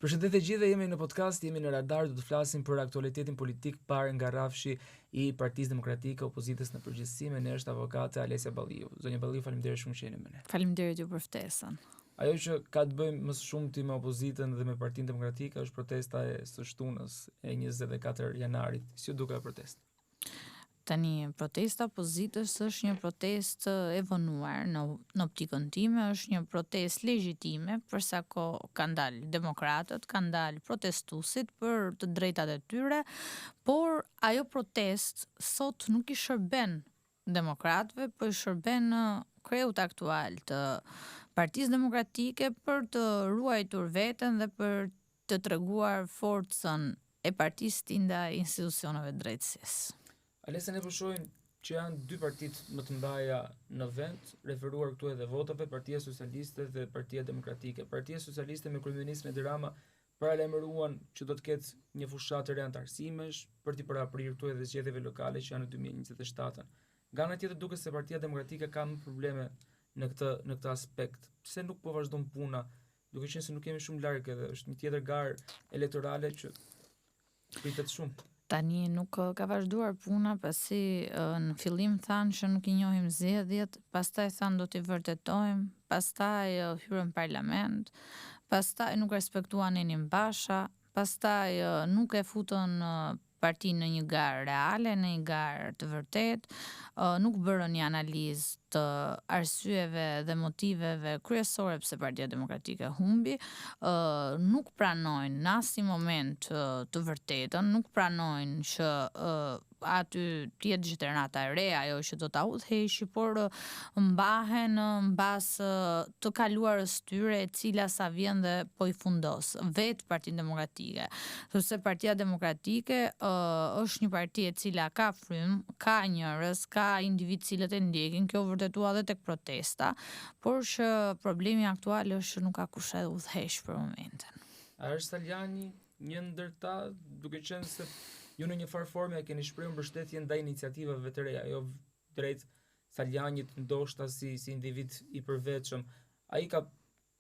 Përshëndetje gjithë, jemi në podcast, jemi në Radar, do të flasim për aktualitetin politik parë nga rrafshi i Partisë Demokratike, opozitës në përgjithësi. Me ne është avokate Alesia Balliu. Zonja Balliu, faleminderit shumë që jeni me ne. Faleminderit ju për ftesën. Ajo që ka të bëjë më së shumti me opozitën dhe me Partinë Demokratike është protesta e së shtunës e 24 janarit. Si ju duket protesta? Tani, protesta opozitës është një protestë e vonuar në optikën time, është një protestë legjitime, përsa kanë dalë demokratët, kanë dalë protestuesit për të drejtat e tyre, por ajo protestë sot nuk i shërben demokratëve, por i shërben kreut aktual të Partisë Demokratike për të ruajtur veten dhe për të treguar forcën e partisë ndaj institucioneve drejtësisë. Alesia, ne shohim që janë dy partitë më të mëdha në vend, referuar këtu edhe votave, Partia Socialiste dhe Partia Demokratike. Partia Socialiste me kryeministrin Edi Rama paralajmëruan që do të ketë një fushatë re antarësimesh për t'i paraprirë këtu edhe zgjedhjeve lokale që janë në 2027. Nga ana tjetër duket se Partia Demokratike ka më probleme në këtë aspekt. Pse nuk po vazhdon puna, duke qenë se nuk kemi shumë larg edhe është një tjetër garë elektorale që pritet shumë. Tani nuk ka vazhduar puna pasi në fillim thanë që nuk i njohim zgjedhjet, pastaj thanë do t'i vërtetojmë, pastaj hyrën parlament, pastaj nuk respektuan Enin Basha, pastaj nuk e futën partinë në një garë reale, në një garë të vërtet, nuk bërën një analizë të arsyeve dhe motiveve kryesore pse Partia Demokratike humbi, nuk pranojnë në asnjë moment të vërtetën, nuk pranojnë që aty tjetë gjiternata e re, ajo që do ta udhëheqi, por mbahen mbas të kaluarës tyre, e cila sa vjen dhe po i fundos vetë Partinë Demokratike. Sepse Partia Demokratike është një parti e cila ka frym, ka njerëz, ka individ cilët e ndjekin, kjo vërtetua edhe tek protesta, por që problemi aktual është që nuk ka kush e udhëheq për momentin. A është Saljani një ndër ta, duke qenë se ju në një farë forme keni shprehur mbështetje ndaj iniciativave të reja, jo drejt Saljanit ndoshta si individ i përvetshëm. Ai ka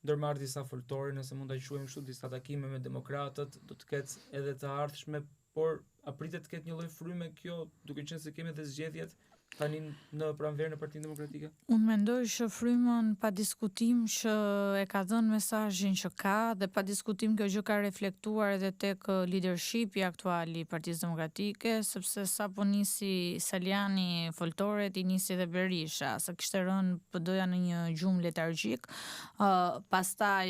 ndërmarrë disa foltore, nëse mund ta quajmë kështu, disa takime me demokratët, do të ketë edhe të ardhshme, por a pritet të ketë një lloj fryme kjo, duke qenë se kemi edhe zgjedhjet tani në pranverë në Partinë Demokratike? Unë mendoj që frymën pa diskutim që e ka dhënë mesazhin që ka, dhe pa diskutim kjo gjë ka reflektuar edhe tek leadershipi aktual i Partisë Demokratike, sepse sapo nisi Saljani foltoret, i nisi edhe Berisha, sa kishte rënë PD-ja në një gjumë letargjik, pastaj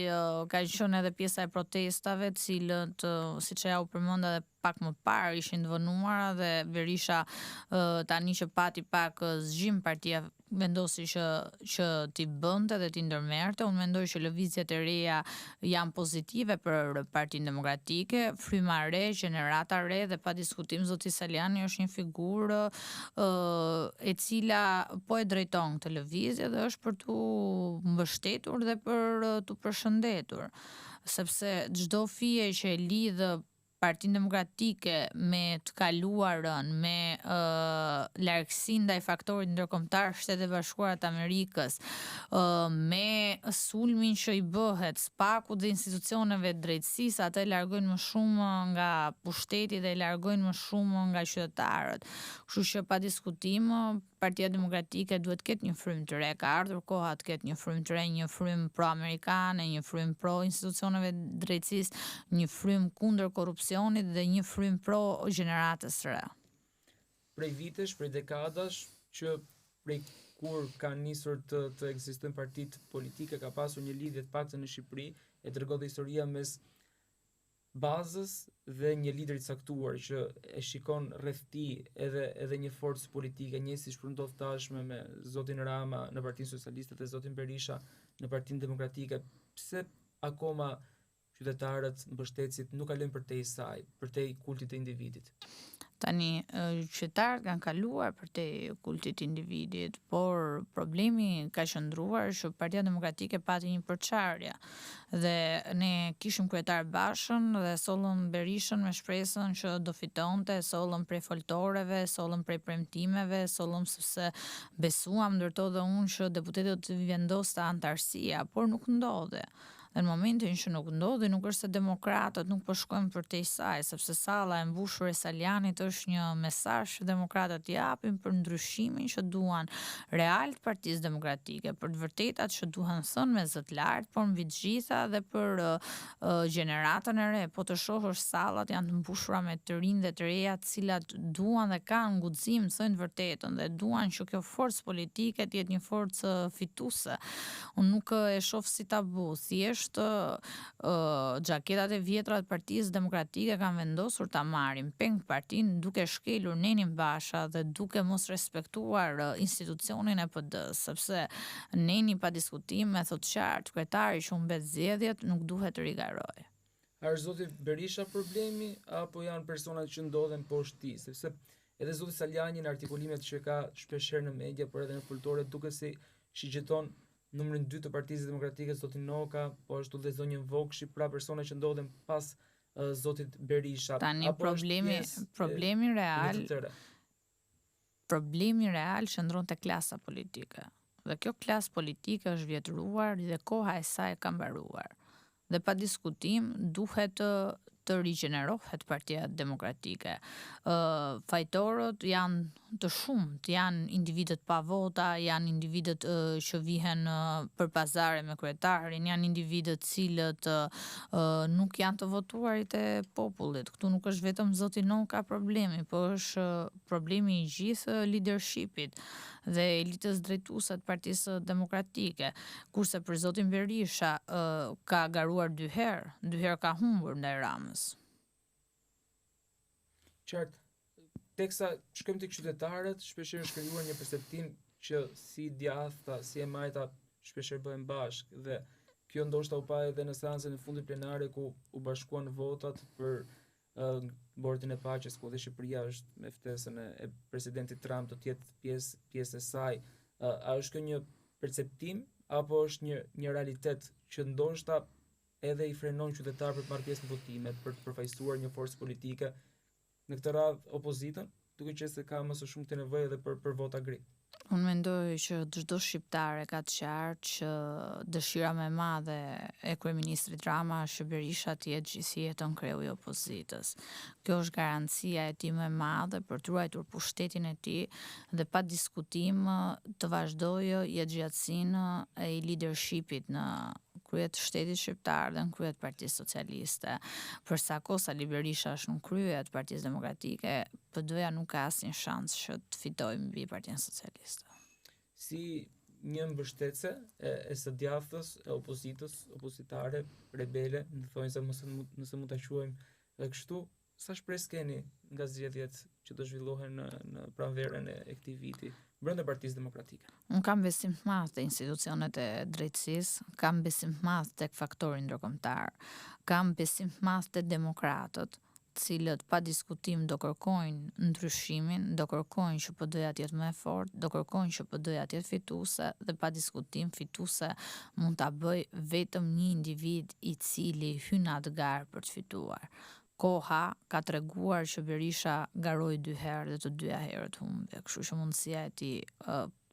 ka qenë edhe pjesa e protestave, të cilët siç ja u përmenda edhe pak më parë ishin të vënuara dhe Berisha tani që pati pak zgjim partia vendosi që t'i bënte dhe t'i ndërmerrte. Unë mendoj që lëvizjet e reja janë pozitive për Partinë Demokratike, fryma re, gjenerata re, dhe pa diskutim zoti Saljani është një figurë e cila po e drejton këtë lëvizje dhe është për t'u mbështetur dhe për t'u përshëndetur, sepse çdo fije që e lidh Partinë Demokratike me të kaluarën, me largësinë ndaj faktorit ndërkombëtar Shtetet Bashkuara të Amerikës, me sulmin që i bëhet spakut dhe institucioneve drejtësisë, atë e largojnë më shumë nga pushteti dhe e largojnë më shumë nga qytetarët. Kështu që pa diskutim Partia Demokratike duhet ketë një frym të re, ka ardhur koha të ketë një frym të re, një frym pro-amerikane, një frym pro-institucioneve drejtësisë, një frym kundër korrupsionit dhe një frym pro-gjeneratës së re. Prej vitesh, prej dekadash, që prej kur ka nisur të ekzistojnë partitë politike, ka pasur një lidhje të paktën në Shqipëri, e tregon dhe historia mes bazës dhe një lider i caktuar që e shikon rreth tij edhe një forcë politike, një siç po ndodh tashmë me zotin Rama në Partinë Socialiste dhe zotin Berisha në Partinë Demokratike. Pse akoma qytetarët, mbështetësit nuk kalojnë përtej saj, përtej kultit të individit? Tani, qytetarët kanë kaluar përtej kultit të individit, por problemi ka qëndruar që Partia Demokratike pati një përçarje dhe ne kishim kryetar Bashën dhe sollëm Berishën me shpresën që do fitonte, sollëm prej foltoreve, sollëm prej premtimeve, sollëm sepse besuam ndërto dhe unë që deputetët vendoste antarësia, por nuk ndodhi. Dhe në momentin që nuk ndodhi, nuk është se demokratët nuk po shkojnë përtej saj, sepse salla e mbushur e Salianit është një mesazh që demokratët japin për ndryshimin që duan real të Partisë Demokratike, për të vërtetat që duhen thënë me zë të lartë, por mbi të gjitha dhe për gjeneratën e re. Po të shohësh sallat janë të mbushura me të rinj dhe të reja, të cilat duan dhe kanë guxim të thënë të vërtetën dhe duan që kjo forcë politike të jetë një forcë fituese. Unë nuk e shoh si tabu, thjesht xhaketat e vjetra të Partisë Demokratike kanë vendosur ta marrin peng partinë duke shkelur Nenin Basha dhe duke mos respektuar institucionin e PD-s, sepse Neni pa diskutim me thotë qartë, kryetari që humbet zgjedhjet nuk duhet të rigarojë. A është zoti Berisha problemi apo janë personat që ndodhen poshtë tij? Sepse edhe zoti Saliani në artikulimet që ka shpeshherë në media, por edhe në foltore, duket se shigjeton numrin 2 të Partisë Demokratike, zoti Noka, po ashtu dhe zonjën Vokshi, pra persona që ndodhen pas zotit Berisha. Tani problemi real qëndron te klasa politike. Dhe kjo klasë politike është vjetruar dhe koha e saj ka mbaruar. Dhe pa diskutim duhet të rigjenerohet Partia Demokratike. Fajtorët janë të shumët, janë individët pa vota, janë individët që vihen për pazare me kryetarin, janë individët cilët nuk janë të votuarit e popullit. Këtu nuk është vetëm zoti Noka problemi, po është problemi i gjithë leadershipit dhe elitës drejtuese të Partisë Demokratike. Kurse për zotin Berisha ka garuar dy herë ka humbur ndaj Ramës. Qartë, teksa shkojmë tek qytetarët, shpeshherë është krijuar një perceptim që si djathta, si e majta shpeshherë bëhen bashkë dhe kjo ndoshta u pa edhe në seancën e fundit plenare ku u bashkuan votat për Bordin e Paqes, ku dhe Shqipëria është me ftesën e presidentit Trump të jetë pjesë e saj. A është kjo një perceptim apo është një realitet që ndoshta edhe i frenon qytetarë për të marrë pjesë në votimet, për të përfaqësuar një forcë politike, në këtë radhë opozitën, duke qenë se ka më së shumti nevojë edhe për vota gri? Unë mendoj që çdo shqiptar e ka të qartë që dëshira më e madhe e kryeministrit Rama është që Berisha të jetë gjithë jetën kreu i opozitës. Kjo është garancia e tij më e madhe për të ruajtur pushtetin e tij dhe pa diskutim të vazhdojë jetëgjatësinë e leadershipit në kryet të shtetit shqiptar dhe në kryet Partisë Socialiste. Përsa Sali Berisha është në kryet Partisë Demokratike, PD-ja nuk ka asnjë shans që të fitojë mbi Partinë Socialiste. Si një mbështetëse e së djathtës, e opozitare, rebele, në thonjë se nëse mund ta quajmë kështu, sa shpresë keni nga zgjedhjet që do zhvillohen në pranverën e këtij viti brenda Partisë Demokratike? Unë kam besim të madh te institucionet e drejtësisë, kam besim të madh tek faktori ndërkombëtar, kam besim të madh te demokratët, të cilët pa diskutim do kërkojnë ndryshimin, do kërkojnë që PD-ja të jetë më e fortë, do kërkojnë që PD-ja të jetë fituese dhe pa diskutim fituese mund ta bëj vetëm një individ i cili hyn atë garë për të fituar. Koha ka treguar që Berisha garoi 2 herë dhe të dyja herët humbi, kështu që mundësia e tij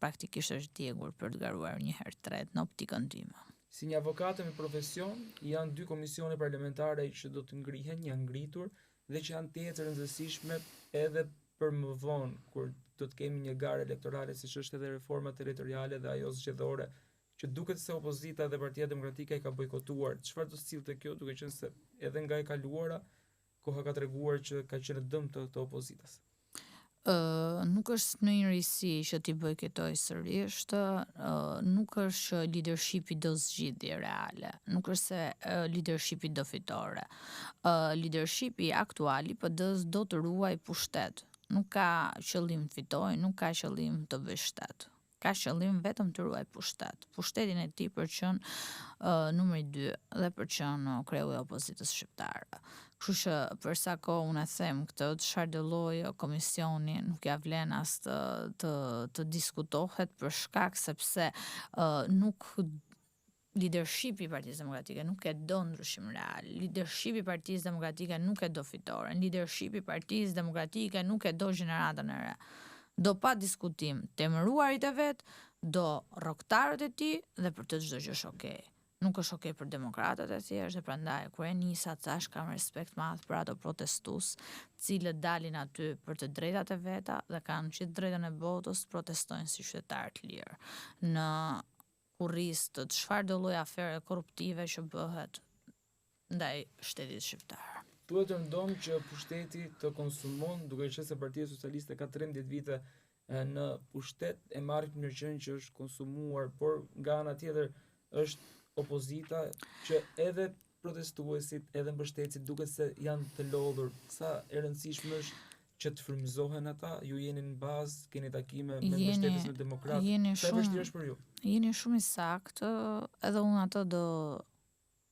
praktikisht është djegur për të garuar një herë tretë në optikën time. Si një avokate me profesion, janë 2 komisione parlamentare që do të ngrihen, janë ngritur dhe që janë të rëndësishme edhe për më vonë, kur do të kemi një garë elektorale siç është edhe reforma territoriale dhe ajo zgjedhore, që duket se opozita dhe Partia Demokratike e ka bojkotuar. Çfarë do sillte kjo, duke qenë se edhe nga e kaluara koha ka treguar që ka qenë dëm të opozitës? Nuk është në një risi që t'i bojkotoj sërish, nuk është që leadershipi do zgjidhje reale, nuk është se leadershipi do fitore. Leadershipi aktuali PD-s do të ruaj pushtet, nuk ka qëllim të fitoj, nuk ka qëllim të bëj shtet. Ka qëllim vetëm të ruaj pushtet. Pushtetin e tij për qenë numri 2 dhe për qenë kreu i opozitës shqiptare. Kështu që për sa kohë unë e them këtë, çfarë do lloj komisioni nuk ja vlen as të diskutohet për shkak sepse nuk leadershipi i Partisë Demokratike nuk e do ndryshim real. Leadershipi i Partisë Demokratike nuk e do fitoren. Leadershipi i Partisë Demokratike nuk e do gjeneratën e re. Do pa diskutim të emëruarit e vet, do rrogtarët e tij dhe për të çdo gjë është okay. nuk është okay për demokratët e thjeshtë, dhe prandaj kur e nisa thash kam respekt madh për ato protestus, cilët dalin aty për të drejtat e veta dhe kanë gjithë drejtën e botës të protestojnë si qytetarë të lirë në kurriz të çfarëdo lloj afere korruptive që bëhet ndaj shtetit shqiptar. Duhet të ndonë që pushteti të konsumon, duke qenë se Partia Socialiste ka 13 vite në pushtet, e marrë në qenë që është konsumuar, por nga ana tjetër është opozita që edhe protestuesit, edhe mbështetësit duket se janë të lodhur. Sa e rëndësishme është që të frymëzohen ata, ju jeni në bazë, keni takime me mbështetës me demokratë. Sa e vështirë është për ju? Jeni shumë i saktë, edhe unë ato do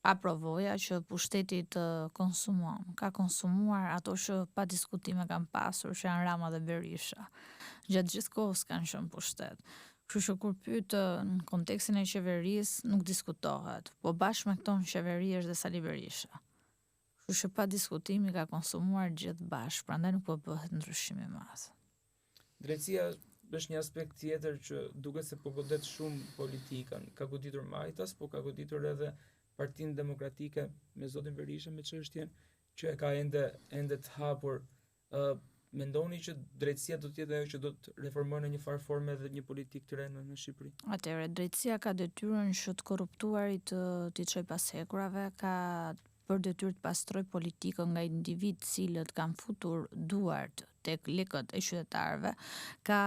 aprovoja që pushteti të konsumon. Ka konsumuar ato që pa diskutime kanë pasur, që janë Rama dhe Berisha. Gjatë gjithë kohës kanë qenë pushtet. Kështu që kur pyet në kontekstin e qeverisë nuk diskutohet, po bashkë me këto në qeveri është dhe Sali Berisha. Kështu që pa diskutimi ka konsumuar gjithë bashkë, prandaj nuk po bëhet ndryshim i madh. Drejtësia është një aspekt tjetër që duket se po godet shumë politikën. Ka goditur Majtas, po ka goditur edhe Partinë Demokratike me zotin Berisha me çështjen që e ka ende të hapur. Mendoni që drejtësia do të jetë ajo që do të reformojë në një farë forme edhe një politikë të re në Shqipëri? Atëherë drejtësia ka detyrën që të korruptuarit t'i çojë pas hekurave, ka për detyrë të pastroj politikën nga individ cilët kanë futur duart tek lekët e qytetarëve, ka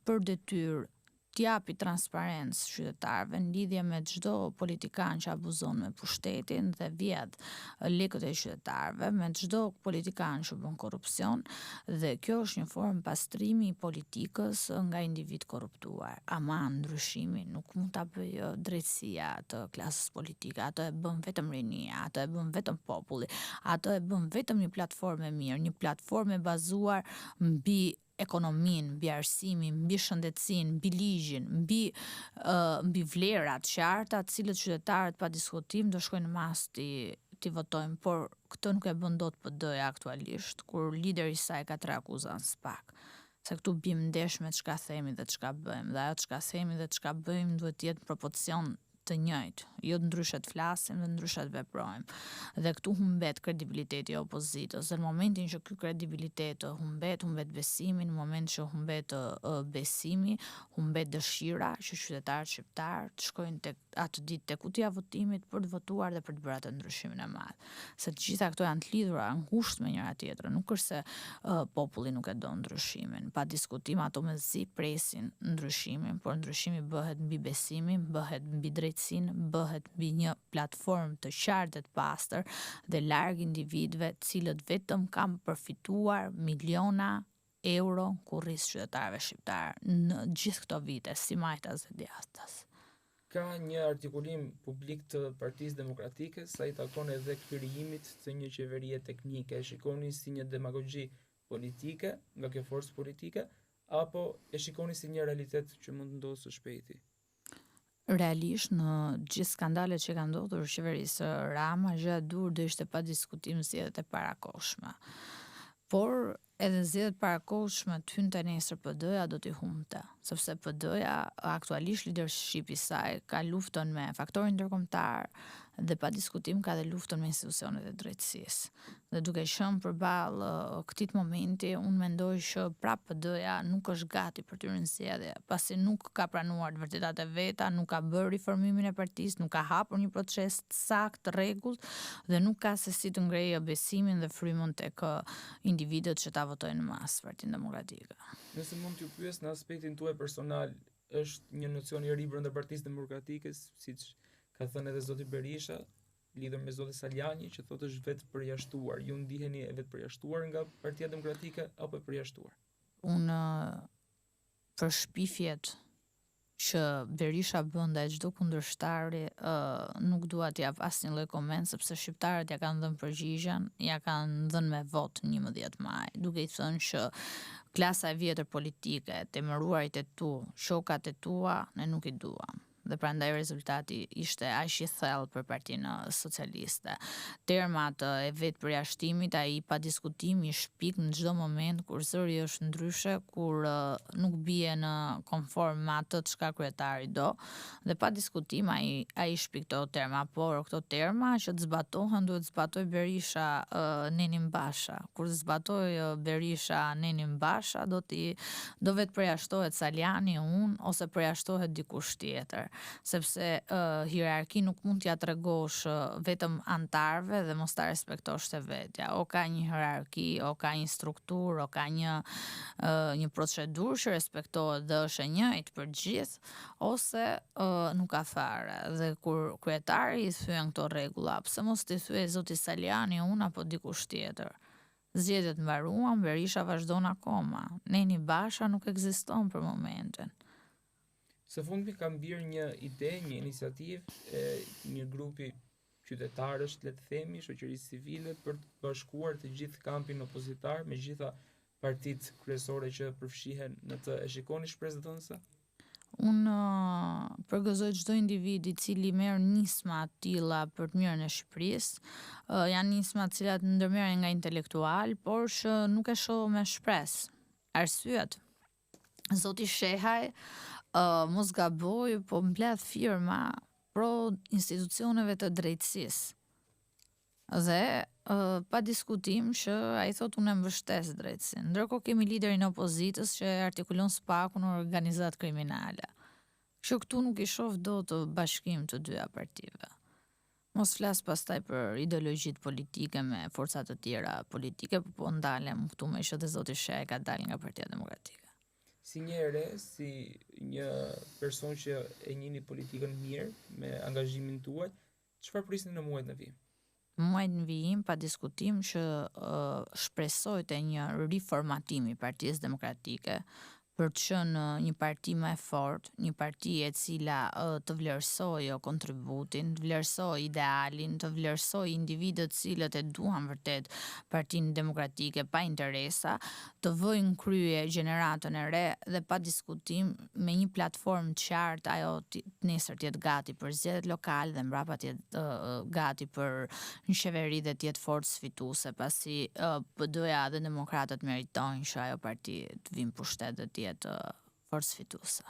për detyrë t'japi transparencë qytetarëve në lidhje me çdo politikan që abuzon me pushtetin dhe vjedh lekët e qytetarëve, me çdo politikan që bën korrupsion, dhe kjo është një formë pastrimi i politikës nga individ korruptuar. Ama ndryshimi nuk mund ta bëjë drejtësia të klasës politike, ato e bën vetëm rinia, ato e bën vetëm populli, ato e bën vetëm një platformë e mirë, një platformë e bazuar mbi ekonominë, mbi arsimin, mbi shëndetësinë, mbi ligjin, mbi vlerat qarta, të cilët qytetarët pa diskutim do shkojnë në masë ti votojnë, por këtë nuk e bën dot PD-ja aktualisht, kur lideri i saj ka 3 akuza në SPAK. Se këtu bim ndesh me çka themi dhe çka bëjmë, dhe ajo çka themi dhe çka bëjmë duhet të jetë në propocion të njëjtë, jo ndryshe të flasim dhe ndryshe të veprojmë. Dhe këtu humbet kredibiliteti i opozitës. Dhe në momentin që ky kredibilitet humbet besimi, në moment që humbet besimi, humbet dëshira që qytetarët shqiptar të shkojnë tek atë ditë tek kutija votimit për të votuar dhe për të bërë atë ndryshimin e madh. Se të gjitha këto janë të lidhura ngushtë me njëra tjetrën, nuk është se populli nuk e do ndryshimin. Pa diskutim ato mezi presin ndryshimin, por ndryshimi bëhet mbi besimin, bëhet mbi drejtësinë, bëhet mbi një platformë të qartë dhe të pastër dhe larg individëve të cilët vetëm kanë përfituar miliona euro kurriz qytetarëve shqiptar në gjithë këto vite, si Majtas dhe Djathtas. Ka një artikulim publik të Partisë Demokratike sa i takon edhe krijimit të një qeverie teknike. E shikoni si një demagogji politike nga kjo forcë politike, apo e shikoni si një realitet që mund të ndodhë së shpejti? Realisht në gjithë skandalet që kanë ndodhur në qeverisë Rama, gjë e dur do ishte pa diskutim zgjedhjet e parakohshme. Por edhe zgjedhjet parakohshme të hynte nesër PD-ja do t'i humbte, sepse PD-ja aktualisht leadershipi i saj ka luftën me faktorin ndërkombëtar dhe pa diskutim ka dhe luftën me institucionet e drejtësisë. Dhe duke qenë përballë këtij momenti, unë mendoj që prap PD-ja nuk është gati për të hyrë në zgjedhje, pasi nuk ka pranuar të vërtetat e veta, nuk ka bërë riformimin e partisë, nuk ka hapur një proces të saktë, të rregullt dhe nuk ka se si të ngrejë besimin dhe frymën tek individët që ta votojnë në masë Partinë Demokratike. Nëse mund t'ju pyes në aspektin tuaj personal, është një nocion i ri brenda Partisë Demokratike, siç ka thënë edhe zoti Berisha, lidhur me zotin Saljani, që thotë është vetë përjashtuar. Ju ndiheni e vetë përjashtuar nga Partia Demokratike apo e përjashtuar? Unë për shpifjet që Berisha bën ndaj çdo kundërshtari, nuk dua t'ja jap asnjë lloj koment, sepse shqiptarët ja kanë dhënë përgjigjen, ja kanë dhënë me votë 11 maj, duke i thënë që klasa e vjetër politike, temëruarit e tu, shokat e tua, ne nuk i duam. dhe prandaj rezultati ishte aq i thellë për Partinë Socialiste. Termat e vet përjashtimit, ai pa diskutim i shpik në çdo moment kur zëri është ndryshe, kur nuk bie në konform me atë çka kryetari do, dhe pa diskutim ai shpik këto terma, por këto terma që të zbatohen duhet zbatoj Berisha Nenin Basha. Kur zbatoj Berisha Nenin Basha do vetë përjashtohet Saliani, unë, ose përjashtohet dikush tjetër, sepse hierarki nuk mund t'ja tregosh vetëm antarëve dhe mos ta respektosh te vetja. O ka një hierarki, o ka një strukturë, o ka një procedurë që respektohet dhe është e njëjtë për gjithë, ose nuk ka fare. Dhe kur kryetari i thyen këto rregulla, pse mos t'i thyej zoti Saliani, unë apo dikush tjetër? Zgjedhjet mbaruan, Berisha vazhdon akoma. Neni Basha nuk ekziston për momentin. Së fundmi ka mbirë një ide, një iniciativë e një grupi qytetarësh, le të themi, shoqërisë civile, për të bashkuar të gjithë kampin opozitar me gjitha partitë kryesore që përfshihen në të. E shikoni shpresë dhënëse? Unë përgëzoj çdo individ i cili merr nisma të tilla për të mirën e Shqipërisë. Janë nisma të cilat ndërmerren nga intelektual, por që nuk e shoh me shpresë. Arsyet. Zoti Shehaj, mos gaboj, po mbledh firma pro institucioneve të drejtësisë. Dhe pa diskutim që ai thot unë e mbështes drejtësinë. Ndërkohë kemi liderin e opozitës që artikulon SPAK-un në organizat kriminale. Që këtu nuk i shoh dot bashkim të dyja partive. Mos flas pastaj për ideologjitë politike me forca të tjera politike, po ndalem këtu me që dhe zoti Sheh ka dalë nga Partia Demokratike. Si një ere, si një person që e njihni politikën mirë, me angazhimin tuaj, çfarë prisni në muajt në vijim? Muajt në vijim, pa diskutim që shpresoj të një riformatim i Partisë Demokratike për të qenë një parti më e fortë, një parti e cila të vlerësojë kontributin, të vlerësojë idealin, të vlerësojë individët cilët e duan vërtet Partinë Demokratike pa interesa, të vëjë në krye gjeneratën e re dhe pa diskutim me një platformë të qartë, ajo nesër të jetë gati për zgjedhjet lokale dhe mbrapa të jetë gati për një qeveri dhe të jetë forcë fituese, pasi PD-ja dhe demokratët meritojnë që ajo parti të vinë pushtet dhe të jetë forcë fituese.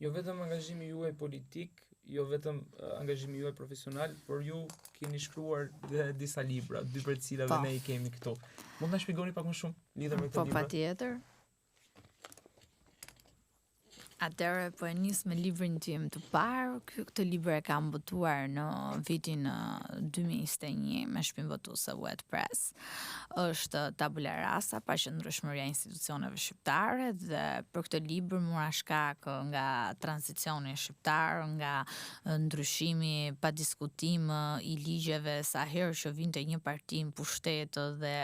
Jo vetëm angazhimi juaj politik, jo vetëm angazhimi juaj profesional, por ju keni shkruar dhe disa libra, dy për të cilave ne i kemi këtu. Mund ta shpjegoni pak më shumë lidhur me këtë libër? Po patjetër. Atëherë po e nis me librin tim të parë. Këtë libër e kam botuar në vitin 2021 me shpinë botuese WordPress. Është tabula rasa, paqëndrueshmëria e institucioneve shqiptare, dhe për këtë libër mora shkak nga tranzicioni shqiptar, nga ndryshimi pa diskutim i ligjeve sa herë që vinte një parti në pushtet dhe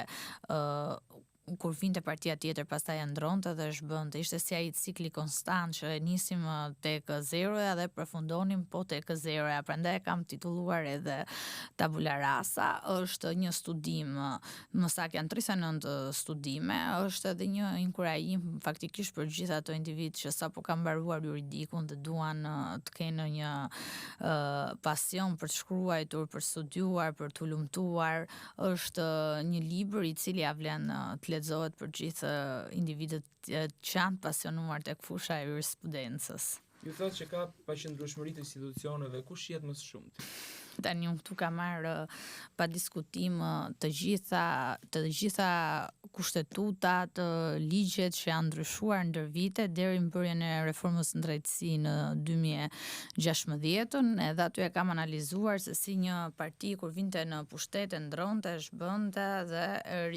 kur vinte partia tjetër pastaj e ndronte dhe zhbënte. Ishte si ai cikli konstant që nisim tek zeroja dhe përfundonim po tek zeroja. Prandaj e kam titulluar edhe Tabula Rasa. Është një studim, më saktë janë 39 studime, është edhe një inkurajim faktikisht për gjithë ato individ që sapo kanë mbaruar juridikun dhe duan të kenë një pasion për të shkruar, për studiuar, për të ulumtuar. Është një libër i cili ja vlen të lexohet për gjithë individët që janë pasionuar tek fusha e jurisprudencës. Ju thotë që ka paqëndrueshmëri të institucioneve, kush jet më së shumti? Tani unë këtu kam marrë pa diskutim të gjitha kushtetutat, ligjet që janë ndryshuar ndër vite deri në bërjen e reformës në drejtësi në 2016, edhe aty e kam analizuar se si një parti kur vinte në pushtet e ndronte, zhbënte dhe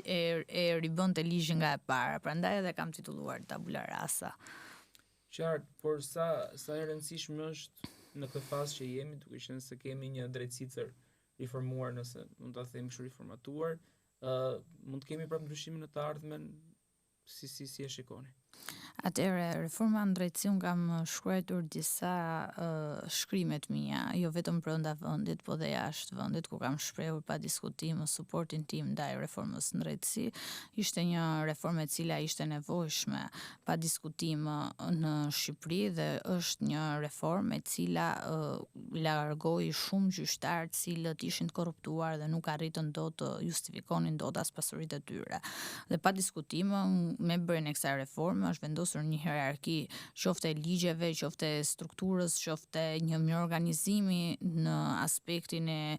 e ribënte ligjin nga e para. Prandaj edhe kam titulluar Tabula Rasa. Qartë, por sa e rëndësishme është në këtë fazë që jemi, duke qenë se kemi një drejtësi të riformuar, nëse mund ta themi kështu, riformatuar, mund të kemi prapë ndryshime në të ardhmen, si e shikoni? Atëre, reforma në drejtësi unë kam shkruar disa shkrimet mia, jo vetëm brenda vendit, po dhe jashtë vendit, ku kam shprehur pa diskutim suportin tim ndaj reformës në drejtësi. Ishte një reformë e cila ishte nevojshme pa diskutim në Shqipëri dhe është një reformë e cila largoi shumë gjyqtar të cilët ishin të korruptuar dhe nuk arritën dot të justifikonin dot as pasuritë e tyre. Dhe pa diskutim me bërjen e kësaj reforme është vendosur një hierarki, qofte e ligjeve, qofte e strukturës, qofte një mirëorganizimi në aspektin e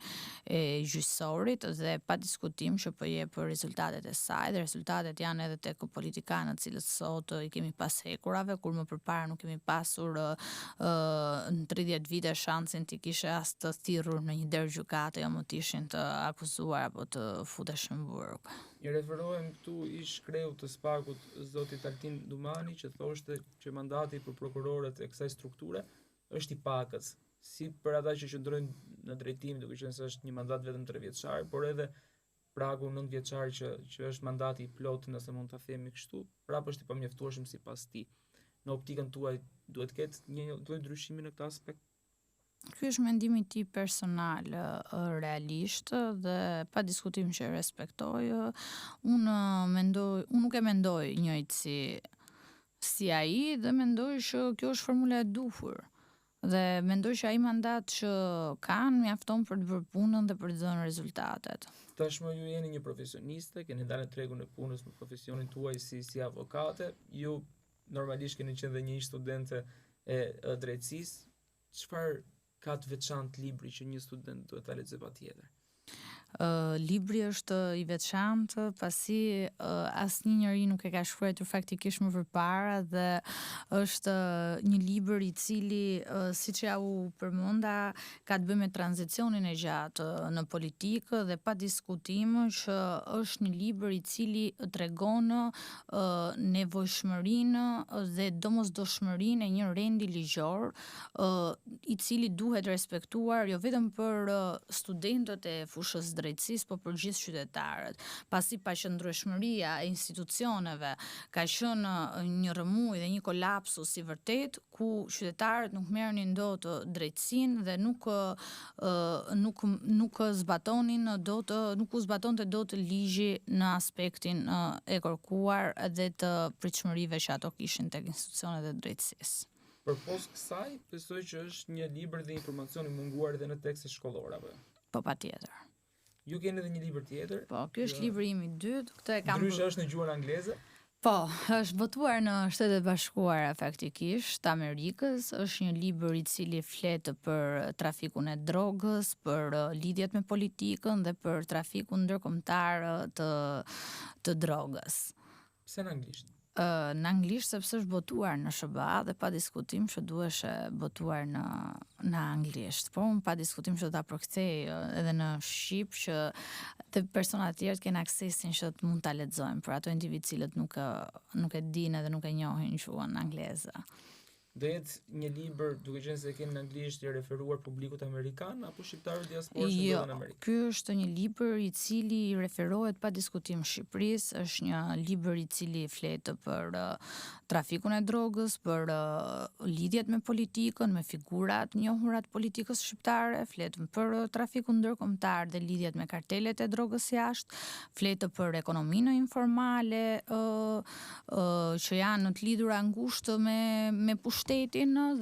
gjyqësorit dhe pa diskutim që po jep rezultatet e saj dhe rezultatet janë edhe tek politikanët cilët sot i kemi pas hekurave, kur më përpara nuk kemi pasur në 30 vite shansin të kishe as të thirrur në një derë gjykate, jo më të ishin të akuzuar apo të futeshin në burg. I referohem këtu ish kreu të Spakut zoti Taltin Dumani që thoshte që mandati për prokurorët e kësaj strukture është i pakës, si për ata që qëndrojnë në drejtim, duke qenë se është një mandat vetëm 3 vjeçar, por edhe pragu 9 vjeçar që është mandati i plot, nëse mund ta themi kështu, prapë është i pamjaftueshëm sipas tij. Në optikën tuaj duhet të ketë një lloj ndryshimi në këtë aspekt? Ky është mendimi i tij personal, realisht dhe pa diskutim që e respektoj. Unë nuk e mendoj njëjtë si ai dhe mendoj që kjo është formula e duhur. Dhe mendoj që ai mandat që kanë mjafton për të bërë punën dhe për të dhënë rezultatet. Tashmë ju jeni një profesioniste, keni dalë në tregun e punës me profesionin tuaj si avokate, ju normalisht keni qenë dhe një studente e drejtësisë. Çfarë ka të veçantë libri që një student duhet ta lexojë patjetër? Libri është i veçantë pasi asnjë njeri nuk e ka shkruar faktikisht më përpara dhe është një libër i cili, siç ja u përmenda, ka të bëjë me tranzicionin e gjatë në politikë dhe pa diskutim që është një libër i cili tregon nevojshmërinë dhe domosdoshmërinë e një rendi ligjor i cili duhet respektuar jo vetëm për studentët e fushës drejtësisë, po për gjithë qytetarët. Pasi paqëndrueshmëria e institucioneve ka qenë një rrëmuj dhe një kolapsus i vërtet, ku qytetarët nuk merrnin dot drejtësinë dhe nuk zbatonin dot, nuk u zbatonte dot ligji në aspektin e kërkuar dhe të pritshmërive që ato kishin tek institucionet e drejtësisë. Përpos kësaj, besoj që është një libër dhe informacion i munguar edhe në tekstet shkollore apo? Po patjetër. Ju keni edhe një libër tjetër? Po, ky është libri im i dytë, këtë e kam. Ndryshe është në gjuhën angleze? Po, është botuar në Shtetet Bashkuara faktikisht të Amerikës, është një libër i cili flet për trafikun e drogës, për lidhjet me politikën dhe për trafikun ndërkombëtar të drogës. Pse në anglisht? Në anglisht sepse është botuar në SBA dhe pa diskutim që duheshe botuar në anglisht. Por unë pa diskutim që ta përkthej edhe në shqip që të personat tjerë të kenë aksesin që të mund ta lexojnë, për ato individ cilët nuk e dinë dhe nuk e njohin gjuhën angleze. Do jetë një libër duke qenë se keni në anglisht i referuar publikut amerikan apo shqiptarët diasporës që ndodhen në Amerikë? Ky është një libër i cili referohet pa diskutim Shqipërisë, është një libër i cili flet për trafikun e drogës, për lidhjet me politikën, me figurat njohura të politikës shqiptare, flet për trafikun ndërkombëtar dhe lidhjet me kartelet e drogës jashtë, flet për ekonominë informale që janë të lidhura ngushtë me pushtetin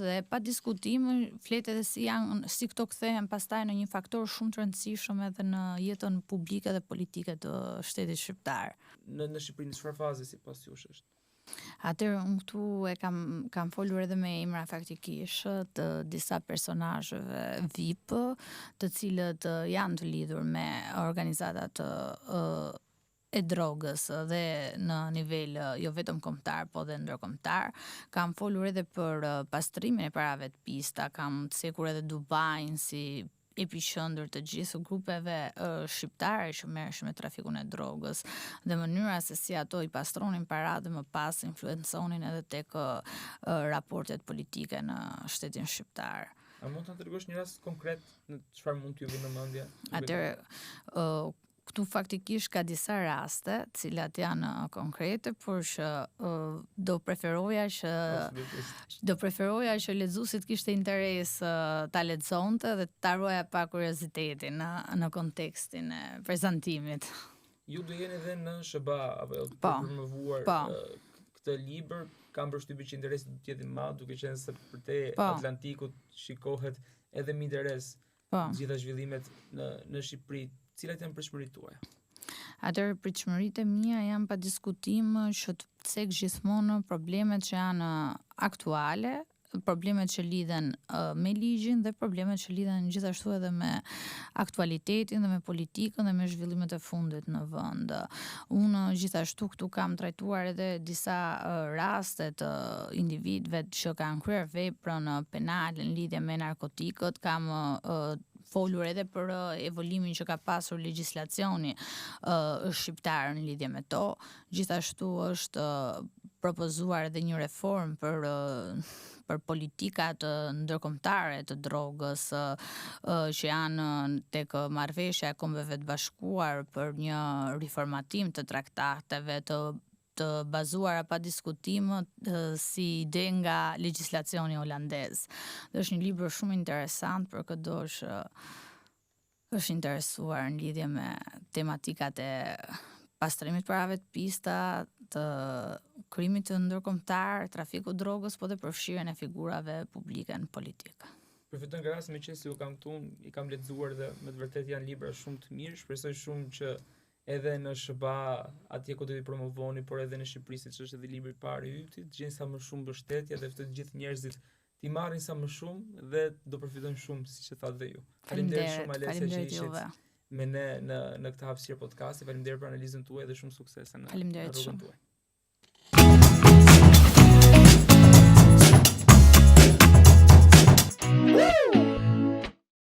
dhe pa diskutim flet edhe si këto kthehen pastaj në një faktor shumë të rëndësishëm edhe në jetën publike dhe politike të shtetit shqiptar. Në Shqipëri çfarë faze sipas jush është? Atëherë unë këtu e kam folur edhe me emra faktikisht të disa personazheve VIP, të cilët janë të lidhur me organizatat e drogës dhe në nivel jo vetëm kombëtar, po dhe ndërkombëtar. Kam folur edhe për pastrimin e parave të pista, kam cekur edhe Dubain si epiqendër të gjithë grupeve shqiptare që merreshin me trafikun e drogës dhe mënyra se si ato i pastronin paratë dhe më pas influenconin edhe tek raportet politike në shtetin shqiptar. A mund të na tregosh një rast konkret në çfarë mund t'ju vijë në mendje? Atëherë këtu faktikisht ka disa raste, cilat janë konkrete, por që do preferoja që lexuesit kishte interes ta lexonte dhe ta ruaja pa kuriozitetin në kontekstin e prezantimit. Ju do jeni edhe në SBA apo për promovuar këtë libër, kam përshtypjen që interesi do të jetë i madh, duke qenë se për te Atlantikut shikohet edhe me interes gjitha zhvillimet në Shqipëri. Cilat janë pritshmëritë tuaja? Atëherë pritshmëritë e mia janë pa diskutim që të cek gjithmonë problemet që janë aktuale, problemet që lidhen me ligjin dhe problemet që lidhen gjithashtu edhe me aktualitetin dhe me politikën dhe me zhvillimet e fundit në vend. Unë gjithashtu këtu kam trajtuar edhe disa raste të individëve që kanë kryer veprën penale në lidhje me narkotikët, kam folur edhe për evolimin që ka pasur legjislacioni shqiptar në lidhje me to. Gjithashtu është propozuar edhe një reformë për politikat ndërkombëtare të drogës që janë tek marrëveshja e Kombeve të Bashkuar për një riformatim të traktateve të bazuara pa diskutim si ide nga legjislacioni holandez. Dhe është një libër shumë interesant për çdo që është interesuar në lidhje me tematikat e pastrimit parave të pista, të krimit të ndërkombëtar, trafikut drogës, po dhe përfshirjen e figurave publike në politikë. Përfiton nga rasti me qenë si u kam këtu, i kam lexuar dhe me të vërtetë janë libra shumë të mirë, shpresoj shumë që edhe në SBA atje ku do t'i promovoni, por edhe në Shqipëri, siç është edhe libri i parë i Yti, të gjejnë sa më shumë mbështetje dhe të gjithë njerëzit t'i marrin sa më shumë dhe do përfitojnë shumë, siç e thatë dhe ju. Faleminderit shumë Alesia që ishit me ne në këtë hapësirë podcasti. Faleminderit për analizën tuaj dhe shumë suksese në rrugën tuaj.